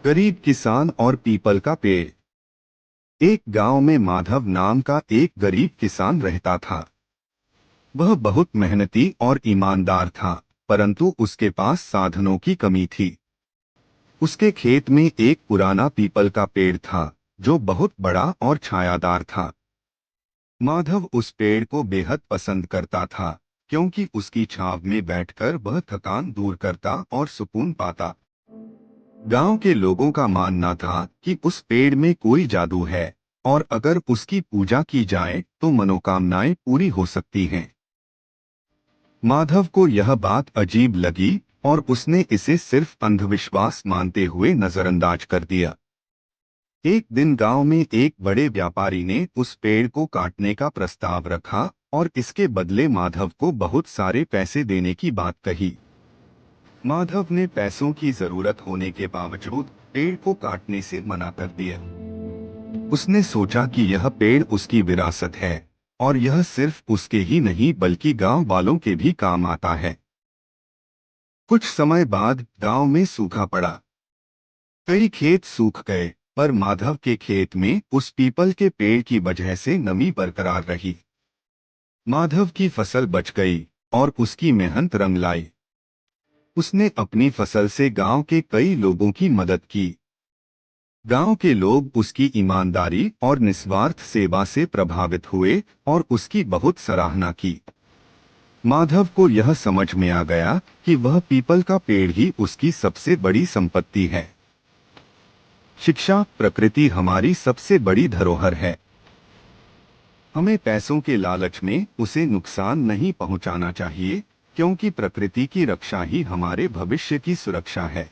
गरीब किसान और पीपल का पेड़। एक गांव में माधव नाम का एक गरीब किसान रहता था। वह बहुत मेहनती और ईमानदार था, परंतु उसके पास साधनों की कमी थी। उसके खेत में एक पुराना पीपल का पेड़ था, जो बहुत बड़ा और छायादार था। माधव उस पेड़ को बेहद पसंद करता था, क्योंकि उसकी छांव में बैठकर वह थकान दूर करता और सुकून पाता। गांव के लोगों का मानना था कि उस पेड़ में कोई जादू है और अगर उसकी पूजा की जाए तो मनोकामनाएं पूरी हो सकती हैं। माधव को यह बात अजीब लगी और उसने इसे सिर्फ अंधविश्वास मानते हुए नजरअंदाज कर दिया। एक दिन गांव में एक बड़े व्यापारी ने उस पेड़ को काटने का प्रस्ताव रखा और इसके बदले माधव को बहुत सारे पैसे देने की बात कही। माधव ने पैसों की जरूरत होने के बावजूद पेड़ को काटने से मना कर दिया। उसने सोचा कि यह पेड़ उसकी विरासत है और यह सिर्फ उसके ही नहीं बल्कि गांव वालों के भी काम आता है। कुछ समय बाद गांव में सूखा पड़ा। कई खेत सूख गए, पर माधव के खेत में उस पीपल के पेड़ की वजह से नमी बरकरार रही। माधव की फसल बच गई और उसकी मेहनत रंग लाई। उसने अपनी फसल से गांव के कई लोगों की मदद की। गांव के लोग उसकी ईमानदारी और निस्वार्थ सेवा से प्रभावित हुए और उसकी बहुत सराहना की। माधव को यह समझ में आ गया कि वह पीपल का पेड़ ही उसकी सबसे बड़ी संपत्ति है। शिक्षा, प्रकृति हमारी सबसे बड़ी धरोहर है। हमें पैसों के लालच में उसे नुकसान नहीं पहुंचाना चाहिए, क्योंकि प्रकृति की रक्षा ही हमारे भविष्य की सुरक्षा है।